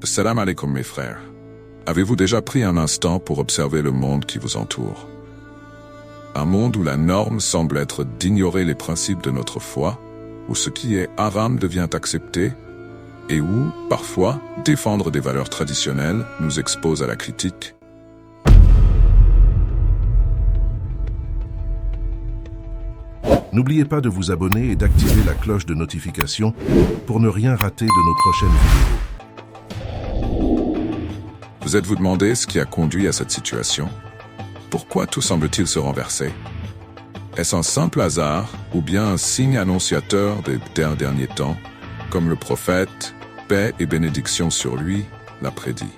Salam alaikum mes frères. Avez-vous déjà pris un instant pour observer le monde qui vous entoure? Un monde où la norme semble être d'ignorer les principes de notre foi, où ce qui est haram devient accepté, et où, parfois, défendre des valeurs traditionnelles nous expose à la critique. N'oubliez pas de vous abonner et d'activer la cloche de notification pour ne rien rater de nos prochaines vidéos. Vous êtes-vous demandé ce qui a conduit à cette situation? Pourquoi tout semble-t-il se renverser? Est-ce un simple hasard ou bien un signe annonciateur des derniers temps, comme le prophète, paix et bénédiction sur lui, l'a prédit?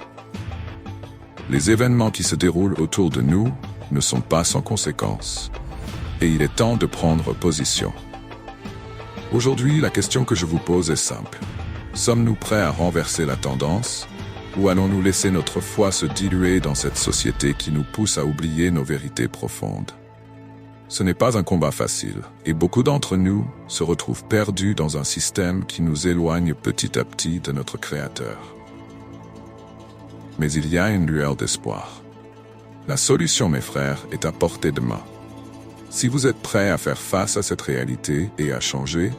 Les événements qui se déroulent autour de nous ne sont pas sans conséquences. Et il est temps de prendre position. Aujourd'hui, la question que je vous pose est simple. Sommes-nous prêts à renverser la tendance, ou allons-nous laisser notre foi se diluer dans cette société qui nous pousse à oublier nos vérités profondes? Ce n'est pas un combat facile, et beaucoup d'entre nous se retrouvent perdus dans un système qui nous éloigne petit à petit de notre Créateur. Mais il y a une lueur d'espoir. La solution, mes frères, est à portée de main. Si vous êtes prêts à faire face à cette réalité et à changer,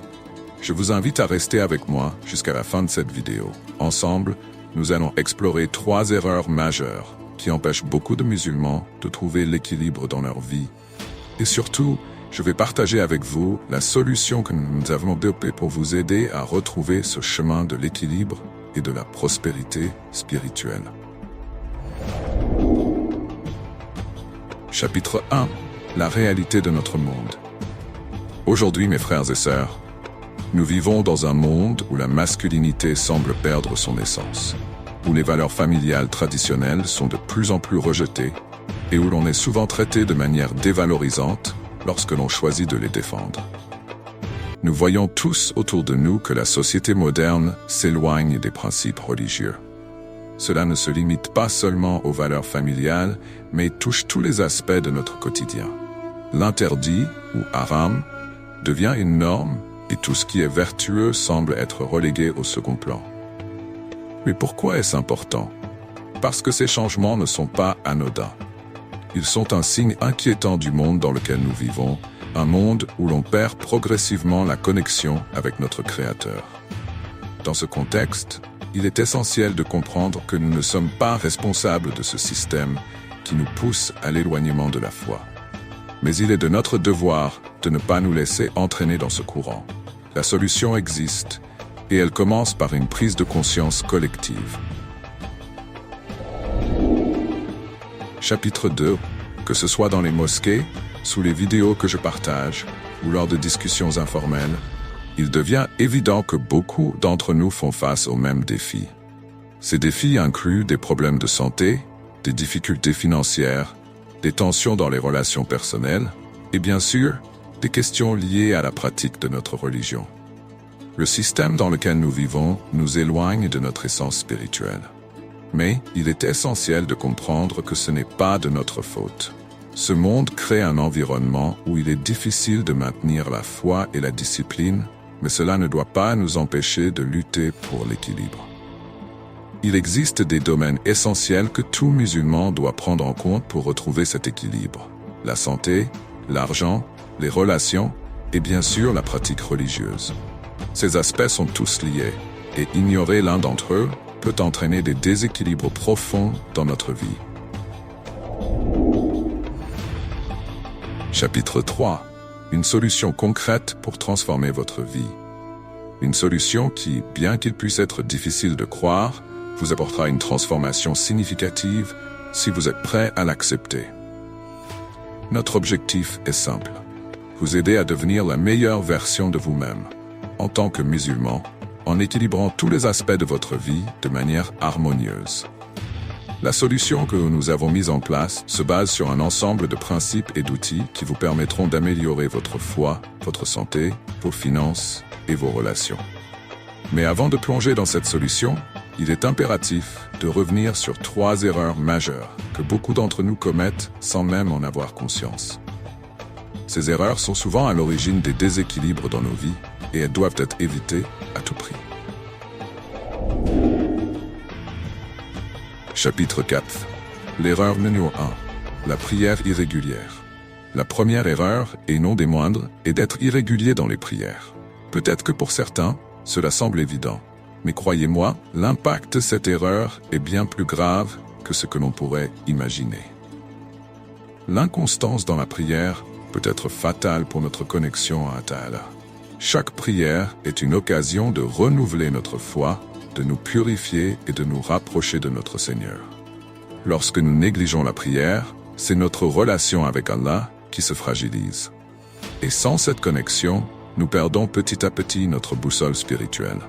je vous invite à rester avec moi jusqu'à la fin de cette vidéo. Ensemble, nous allons explorer 3 erreurs majeures qui empêchent beaucoup de musulmans de trouver l'équilibre dans leur vie. Et surtout, je vais partager avec vous la solution que nous avons développée pour vous aider à retrouver ce chemin de l'équilibre et de la prospérité spirituelle. Chapitre 1. La réalité de notre monde. Aujourd'hui, mes frères et sœurs, nous vivons dans un monde où la masculinité semble perdre son essence, où les valeurs familiales traditionnelles sont de plus en plus rejetées et où l'on est souvent traité de manière dévalorisante lorsque l'on choisit de les défendre. Nous voyons tous autour de nous que la société moderne s'éloigne des principes religieux. Cela ne se limite pas seulement aux valeurs familiales, mais touche tous les aspects de notre quotidien. L'interdit, ou haram, devient une norme et tout ce qui est vertueux semble être relégué au second plan. Mais pourquoi est-ce important? Parce que ces changements ne sont pas anodins. Ils sont un signe inquiétant du monde dans lequel nous vivons, un monde où l'on perd progressivement la connexion avec notre Créateur. Dans ce contexte, il est essentiel de comprendre que nous ne sommes pas responsables de ce système qui nous pousse à l'éloignement de la foi. Mais il est de notre devoir de ne pas nous laisser entraîner dans ce courant. La solution existe, et elle commence par une prise de conscience collective. Chapitre 2. Que ce soit dans les mosquées, sous les vidéos que je partage, ou lors de discussions informelles, il devient évident que beaucoup d'entre nous font face aux mêmes défis. Ces défis incluent des problèmes de santé, des difficultés financières, des tensions dans les relations personnelles, et bien sûr, des questions liées à la pratique de notre religion. Le système dans lequel nous vivons nous éloigne de notre essence spirituelle. Mais il est essentiel de comprendre que ce n'est pas de notre faute. Ce monde crée un environnement où il est difficile de maintenir la foi et la discipline, mais cela ne doit pas nous empêcher de lutter pour l'équilibre. Il existe des domaines essentiels que tout musulman doit prendre en compte pour retrouver cet équilibre. La santé, l'argent, les relations et bien sûr la pratique religieuse. Ces aspects sont tous liés et ignorer l'un d'entre eux peut entraîner des déséquilibres profonds dans notre vie. Chapitre 3. Une solution concrète pour transformer votre vie. Une solution qui, bien qu'il puisse être difficile de croire, vous apportera une transformation significative si vous êtes prêt à l'accepter. Notre objectif est simple. Vous aider à devenir la meilleure version de vous-même, en tant que musulman, en équilibrant tous les aspects de votre vie de manière harmonieuse. La solution que nous avons mise en place se base sur un ensemble de principes et d'outils qui vous permettront d'améliorer votre foi, votre santé, vos finances et vos relations. Mais avant de plonger dans cette solution, il est impératif de revenir sur 3 erreurs majeures que beaucoup d'entre nous commettent sans même en avoir conscience. Ces erreurs sont souvent à l'origine des déséquilibres dans nos vies et elles doivent être évitées à tout prix. Chapitre 4. L'erreur numéro 1. La prière irrégulière. La première erreur, et non des moindres, est d'être irrégulier dans les prières. Peut-être que pour certains, cela semble évident. Mais croyez-moi, l'impact de cette erreur est bien plus grave que ce que l'on pourrait imaginer. L'inconstance dans la prière peut être fatale pour notre connexion à Allah. Chaque prière est une occasion de renouveler notre foi, de nous purifier et de nous rapprocher de notre Seigneur. Lorsque nous négligeons la prière, c'est notre relation avec Allah qui se fragilise. Et sans cette connexion, nous perdons petit à petit notre boussole spirituelle.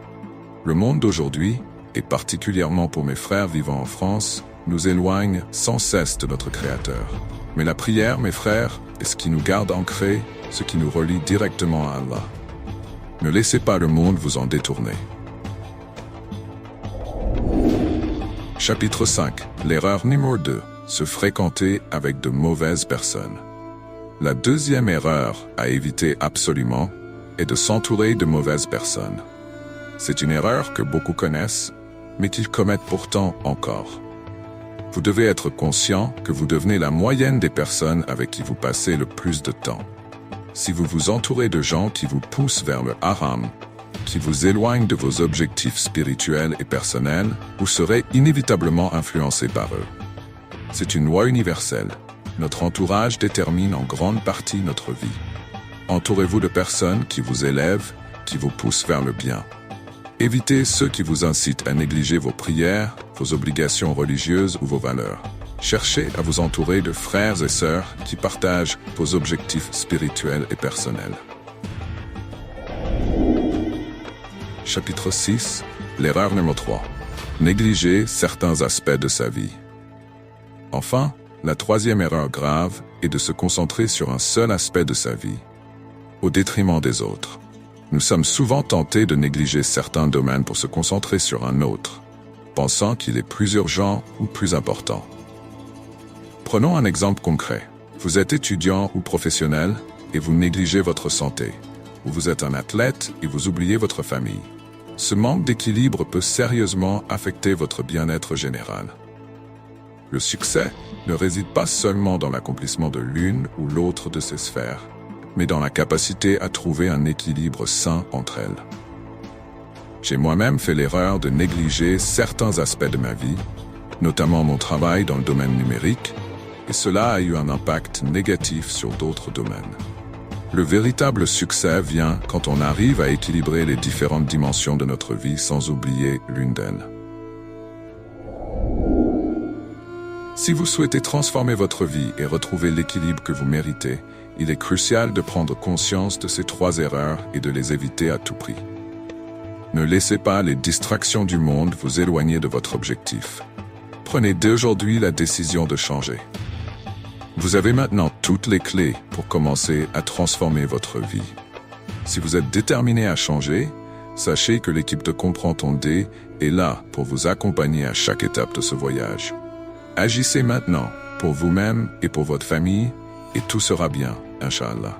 Le monde d'aujourd'hui, et particulièrement pour mes frères vivant en France, nous éloigne sans cesse de notre Créateur. Mais la prière, mes frères, est ce qui nous garde ancrés, ce qui nous relie directement à Allah. Ne laissez pas le monde vous en détourner. Chapitre 5. L'erreur numéro 2. Se fréquenter avec de mauvaises personnes. La deuxième erreur à éviter absolument est de s'entourer de mauvaises personnes. C'est une erreur que beaucoup connaissent, mais qu'ils commettent pourtant encore. Vous devez être conscient que vous devenez la moyenne des personnes avec qui vous passez le plus de temps. Si vous vous entourez de gens qui vous poussent vers le haram, qui vous éloignent de vos objectifs spirituels et personnels, vous serez inévitablement influencé par eux. C'est une loi universelle. Notre entourage détermine en grande partie notre vie. Entourez-vous de personnes qui vous élèvent, qui vous poussent vers le bien. Évitez ceux qui vous incitent à négliger vos prières, vos obligations religieuses ou vos valeurs. Cherchez à vous entourer de frères et sœurs qui partagent vos objectifs spirituels et personnels. Chapitre 6. L'erreur numéro 3. Négliger certains aspects de sa vie. Enfin, la troisième erreur grave est de se concentrer sur un seul aspect de sa vie, au détriment des autres. Nous sommes souvent tentés de négliger certains domaines pour se concentrer sur un autre, pensant qu'il est plus urgent ou plus important. Prenons un exemple concret. Vous êtes étudiant ou professionnel et vous négligez votre santé. Ou vous êtes un athlète et vous oubliez votre famille. Ce manque d'équilibre peut sérieusement affecter votre bien-être général. Le succès ne réside pas seulement dans l'accomplissement de l'une ou l'autre de ces sphères, mais dans la capacité à trouver un équilibre sain entre elles. J'ai moi-même fait l'erreur de négliger certains aspects de ma vie, notamment mon travail dans le domaine numérique, et cela a eu un impact négatif sur d'autres domaines. Le véritable succès vient quand on arrive à équilibrer les différentes dimensions de notre vie sans oublier l'une d'elles. Si vous souhaitez transformer votre vie et retrouver l'équilibre que vous méritez, il est crucial de prendre conscience de ces 3 erreurs et de les éviter à tout prix. Ne laissez pas les distractions du monde vous éloigner de votre objectif. Prenez dès aujourd'hui la décision de changer. Vous avez maintenant toutes les clés pour commencer à transformer votre vie. Si vous êtes déterminé à changer, sachez que l'équipe de Comprends ton D est là pour vous accompagner à chaque étape de ce voyage. Agissez maintenant pour vous-même et pour votre famille, et tout sera bien, Inch'Allah.